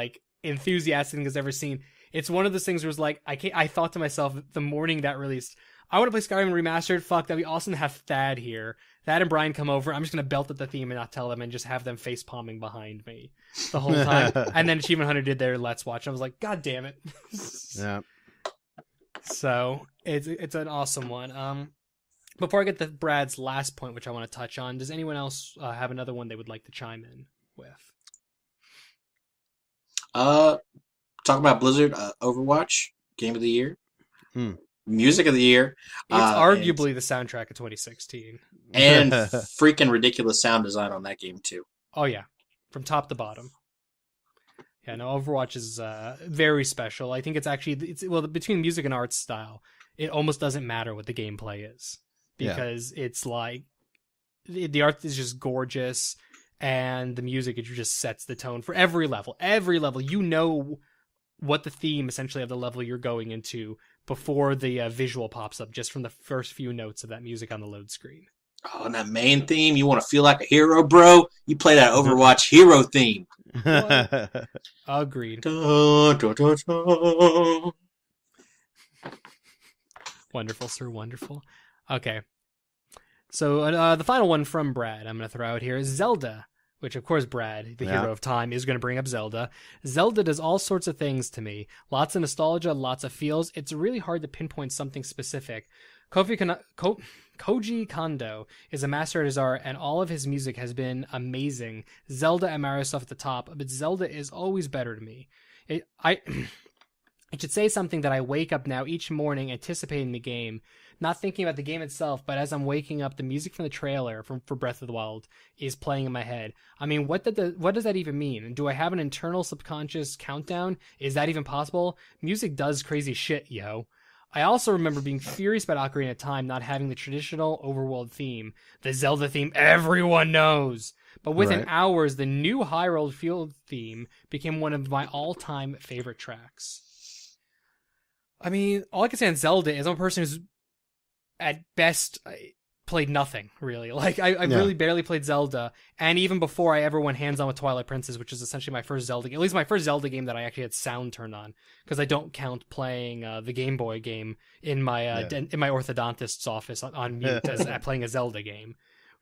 enthusiastic things I've ever seen. It's one of those things where it's I thought to myself the morning that released, I want to play Skyrim Remastered. Fuck, that'd be awesome to have Thad here. Thad and Brian come over. I'm just going to belt at the theme and not tell them and just have them face palming behind me the whole time. And then Achievement Hunter did their Let's Watch. I was like, God damn it. Yeah. So it's an awesome one. Before I get to Brad's last point, which I want to touch on, does anyone else have another one they would like to chime in with? Talk about Blizzard, Overwatch, Game of the Year, Music of the Year. It's arguably the soundtrack of 2016, and freaking ridiculous sound design on that game too. Oh yeah, from top to bottom. Yeah, no, Overwatch is very special. I think it's between music and art style, it almost doesn't matter what the gameplay is because it's the art is just gorgeous and the music, it just sets the tone for every level. Every level, what the theme essentially of the level you're going into before the visual pops up just from the first few notes of that music on the load screen. Oh, and that main theme, you want to feel like a hero, bro? You play that Overwatch hero theme. Agreed. Wonderful, sir. Wonderful. Okay. So the final one from Brad I'm going to throw out here is Zelda, which, of course, Brad, the hero of time, is going to bring up Zelda. Zelda does all sorts of things to me. Lots of nostalgia, lots of feels. It's really hard to pinpoint something specific. Koji Kondo is a master at his art, and all of his music has been amazing. Zelda and Mario stuff at the top, but Zelda is always better to me. I should say something that I wake up now each morning anticipating the game, not thinking about the game itself, but as I'm waking up, the music from the trailer for Breath of the Wild is playing in my head. I mean, what does that even mean? Do I have an internal subconscious countdown? Is that even possible? Music does crazy shit, yo. I also remember being furious about Ocarina of Time not having the traditional overworld theme, the Zelda theme everyone knows. But within hours, the new Hyrule Field theme became one of my all-time favorite tracks. I mean, all I can say on Zelda is I'm a person who's, at best, played nothing, really. Like, I really barely played Zelda, and even before I ever went hands-on with Twilight Princess, which is essentially my first Zelda game, at least my first Zelda game that I actually had sound turned on, because I don't count playing the Game Boy game in my in my orthodontist's office on mute as playing a Zelda game.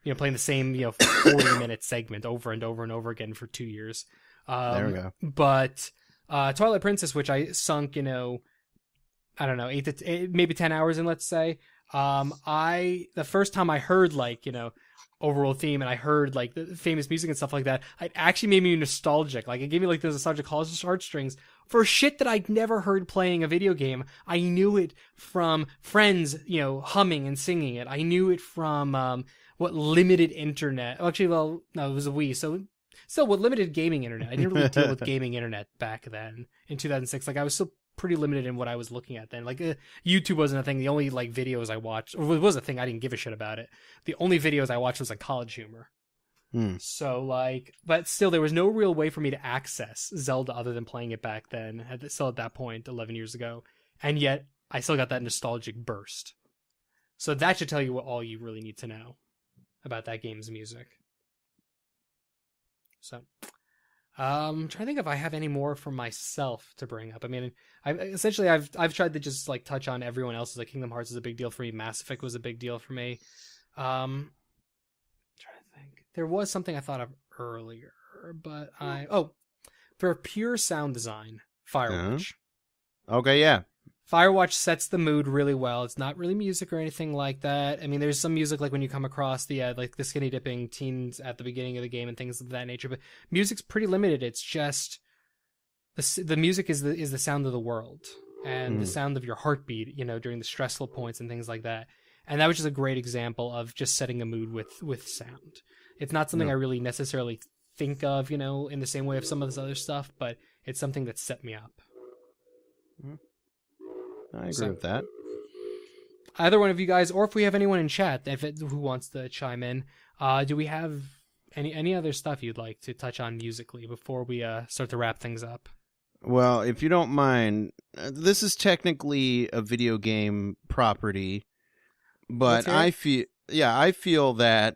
You know, playing the same 40-minute segment over and over and over again for 2 years. There we go. But Twilight Princess, which I sunk, I don't know, 8 to maybe 10 hours in, let's say. The first time I heard overworld theme and I heard the famous music and stuff like that, it actually made me nostalgic. Like, it gave me those nostalgic heartstrings for shit that I'd never heard playing a video game. I knew it from friends, humming and singing it. I knew it from what limited internet. Actually, well, no, it was a Wii, so still what limited gaming internet. I didn't really deal with gaming internet back then in 2006. I was still pretty limited in what I was looking at then. YouTube wasn't a thing. The only videos I watched, or it was a thing, I didn't give a shit about it. The only videos I watched was College Humor. So but still, there was no real way for me to access Zelda other than playing it back then. Still at that point, 11 years ago, and yet I still got that nostalgic burst. So that should tell you all you really need to know about that game's music. So. I'm trying to think if I have any more for myself to bring up. I mean, I've tried to just touch on everyone else's. Kingdom Hearts is a big deal for me. Mass Effect was a big deal for me. I'm trying to think. There was something I thought of earlier, but for pure sound design, Firewatch. Okay, yeah. Firewatch sets the mood really well. It's not really music or anything like that. I mean, there's some music when you come across the the skinny dipping teens at the beginning of the game and things of that nature, but music's pretty limited. It's just the music is the sound of the world and the sound of your heartbeat, during the stressful points and things like that. And that was just a great example of just setting a mood with sound. It's not something I really necessarily think of, in the same way of some of this other stuff, but it's something that set me up. I agree with that. Either one of you guys, or if we have anyone in chat who wants to chime in, do we have any other stuff you'd like to touch on musically before we start to wrap things up? Well, if you don't mind, this is technically a video game property, but I feel that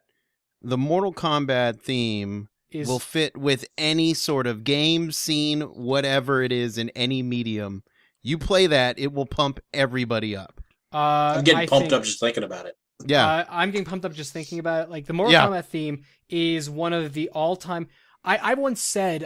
the Mortal Kombat theme will fit with any sort of game, scene, whatever it is in any medium. You play that, it will pump everybody up. I'm getting pumped up just thinking about it. Yeah. I'm getting pumped up just thinking about it. The Mortal Kombat theme is one of the all-time... I once said,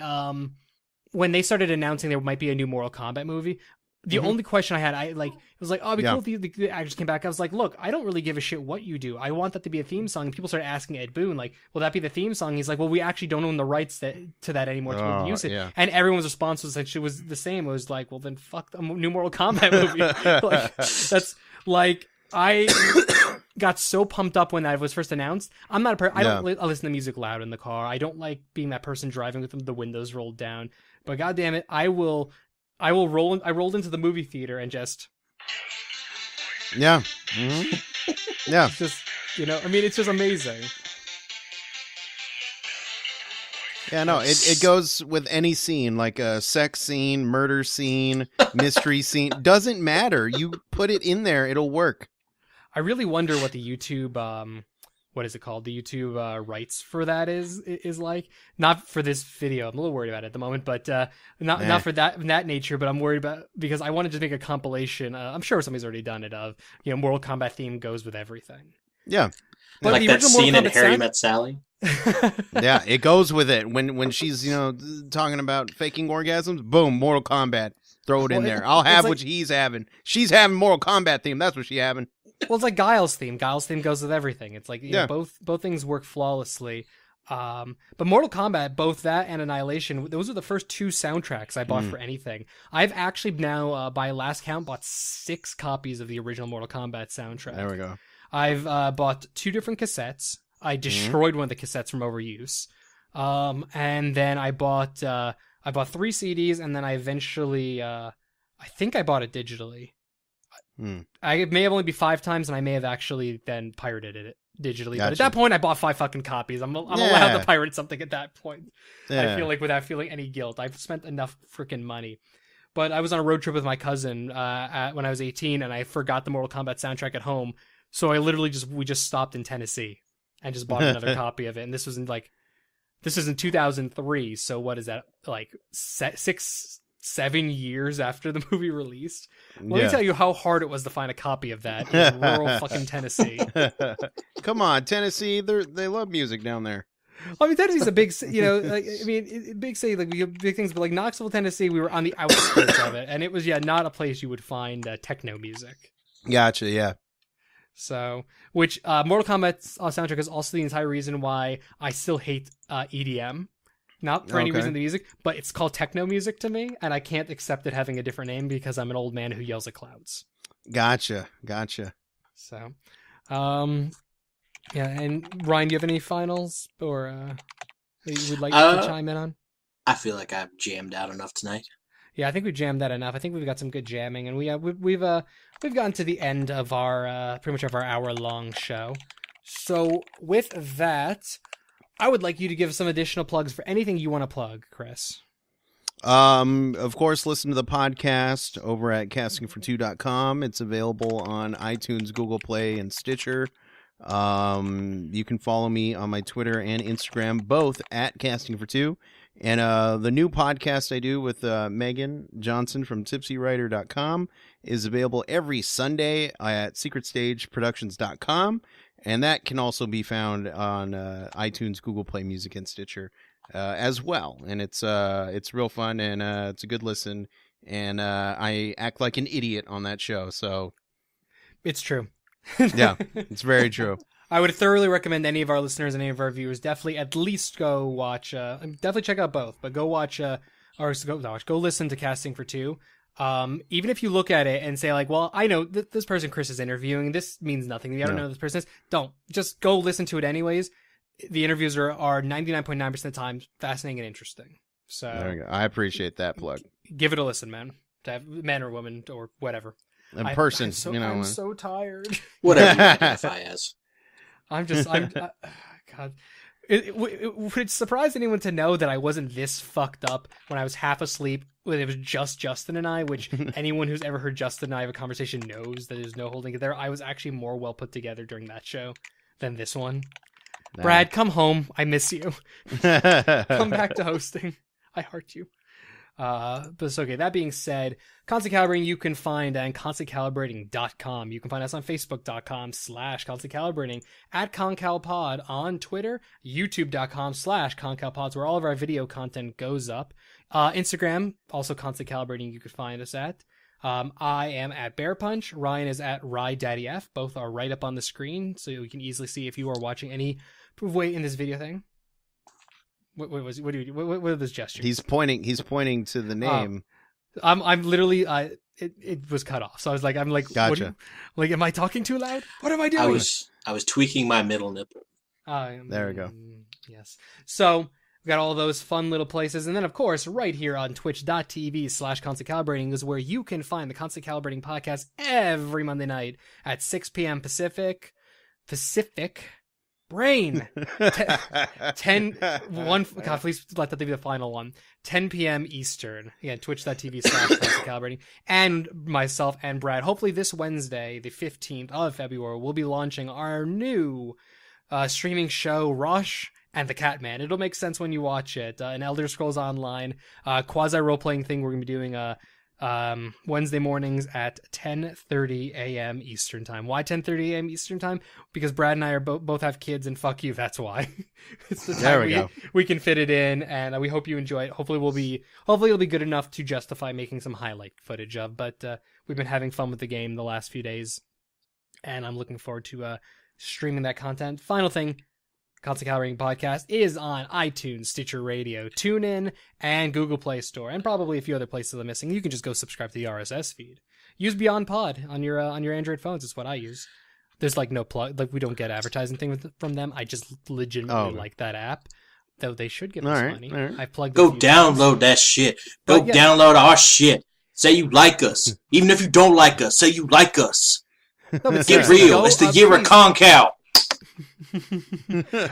when they started announcing there might be a new Mortal Kombat movie, the only question I had, it was like, oh, it'd be cool if the actors came back. I was like, look, I don't really give a shit what you do. I want that to be a theme song. And people started asking Ed Boon, will that be the theme song? He's like, well, we actually don't own the rights to that anymore to use it. Yeah. And everyone's response was the same. It was like, well, then fuck the new Mortal Kombat movie. I got so pumped up when that was first announced. I'm not a person. I listen to music loud in the car. I don't like being that person driving with the windows rolled down. But goddamn it, I will roll. I rolled into the movie theater and just. Yeah. Yeah. It's just, it's just amazing. Yeah, no, it goes with any scene, like a sex scene, murder scene, mystery scene. Doesn't matter. You put it in there, it'll work. I really wonder what the YouTube what is it called? The YouTube rights for that is like, not for this video. I'm a little worried about it at the moment, but not for that nature. But I'm worried about, because I want to just make a compilation. I'm sure somebody's already done it, of, Mortal Kombat theme goes with everything. Yeah. But like that scene in Harry Met Sally. Yeah, it goes with it. When she's talking about faking orgasms, boom, Mortal Kombat. Throw it in there. I'll have what he's having. She's having Mortal Kombat theme. That's what she's having. Well, it's like Guile's theme. Guile's theme goes with everything. It's like both things work flawlessly. But Mortal Kombat, both that and Annihilation, those are the first 2 soundtracks I bought for anything. I've actually now, by last count, bought 6 copies of the original Mortal Kombat soundtrack. There we go. I've bought 2 different cassettes. I destroyed one of the cassettes from overuse. And then I bought 3 CDs, and then I eventually, I think I bought it digitally. I may have only been 5 times, and I may have actually then pirated it digitally. Gotcha. But at that point, I bought 5 fucking copies. I'm allowed to pirate something at that point. Yeah. I feel like, without feeling any guilt. I've spent enough freaking money. But I was on a road trip with my cousin when I was 18, and I forgot the Mortal Kombat soundtrack at home. So I literally we just stopped in Tennessee and just bought another copy of it. And this was in 2003. So what is that, like 6-7 years after the movie released? Let me tell you how hard it was to find a copy of that in rural fucking Tennessee. Come on, Tennessee, they love music down there. I mean, Tennessee's a big, big city, like we have big things, but like Knoxville, Tennessee, we were on the outskirts of it, and it was not a place you would find techno music. Gotcha, yeah. So, which Mortal Kombat's soundtrack is also the entire reason why I still hate EDM. Not for any reason the music, but it's called techno music to me, and I can't accept it having a different name because I'm an old man who yells at clouds. Gotcha. So, yeah, and Ryan, do you have any finals or that you would like to chime in on? I feel like I've jammed out enough tonight. Yeah, I think we jammed that enough. I think we've got some good jamming, and we've gotten to the end of our pretty much of our hour-long show. So with that, I would like you to give some additional plugs for anything you want to plug, Chris. Of course, listen to the podcast over at castingfor2.com. It's available on iTunes, Google Play, and Stitcher. You can follow me on my Twitter and Instagram, both at castingfor2. And the new podcast I do with Megan Johnson from tipsywriter.com is available every Sunday at secretstageproductions.com. And that can also be found on iTunes, Google Play Music, and Stitcher as well. And it's real fun, and it's a good listen. And I act like an idiot on that show. So it's true. Yeah, it's very true. I would thoroughly recommend any of our listeners and any of our viewers definitely at least go watch. Definitely check out both, but go watch go listen to Casting for Two. Even if you look at it and say like, well, I know this person Chris is interviewing, this means nothing. I don't know who this person is. Don't, just go listen to it anyways. The interviews are 99.9% of the time fascinating and interesting. So there you go. I appreciate that plug. Give it a listen, man. To have man or woman or whatever. A person, I'm so tired. Whatever you identify as. I'm God. Would it surprise anyone to know that I wasn't this fucked up when I was half asleep when it was just Justin and I, which anyone who's ever heard Justin and I have a conversation knows that there's no holding it there. I was actually more well put together during that show than this one. Nah. Brad, come home. I miss you. Come back to hosting. I heart you. But it's okay. That being said, Constant Calibrating you can find at constantcalibrating.com. You can find us on facebook.com/constantcalibrating, at ConCalPod on Twitter, youtube.com/ConCalPods, where all of our video content goes up. Instagram, also Constant Calibrating, you can find us at. I am at Bear Punch. Ryan is at RyDaddyF. Both are right up on the screen, so you can easily see if you are watching any way in this video thing. What are those gestures? He's pointing to the name. I'm literally it was cut off. So I was like, gotcha. Am I talking too loud? What am I doing? I was tweaking my middle nipple. There we go. Yes. So we got all those fun little places, and then of course right here on twitch.tv/Constant Calibrating is where you can find the Constant Calibrating podcast every Monday night at 6 p.m. Pacific brain 10 1 God, please let that be the final one. 10 p.m. Eastern. Again, twitch.tv/Calibrating. And myself and Brad, hopefully this Wednesday, the 15th of February, we'll be launching our new streaming show Rush and the Catman. It'll make sense when you watch it. An Elder Scrolls Online quasi role-playing thing we're going to be doing Wednesday mornings at 10:30 a.m. Eastern Time. Why 10:30 a.m. Eastern Time? Because Brad and I are both have kids, and fuck you, that's why. It's the time we can fit it in, and we hope you enjoy it. Hopefully it'll be good enough to justify making some highlight footage of, but we've been having fun with the game the last few days, and I'm looking forward to streaming that content. Final thing, Constant Calibrating Podcast is on iTunes, Stitcher Radio, TuneIn, and Google Play Store, and probably a few other places I'm missing. You can just go subscribe to the RSS feed. Use Beyond Pod on your Android phones. It's what I use. There's like no plug, like we don't get advertising thing from them. I just legitimately like that app, though they should give us money. Right. I plugged. Go download that shit. Go download our shit. Say you like us, even if you don't like us. Say you like us. No, get real. It's the year of ConCal.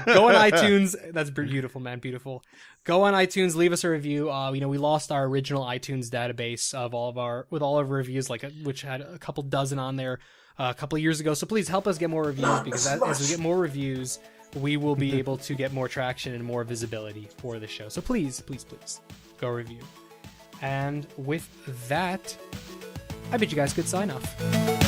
Go on iTunes. That's beautiful, man. Beautiful. Go on iTunes. Leave us a review. We lost our original iTunes database of all of our reviews, which had a couple dozen on there a couple of years ago. So please help us get more reviews, because as we get more reviews, we will be able to get more traction and more visibility for the show. So please go review. And with that, I bid you guys good sign off.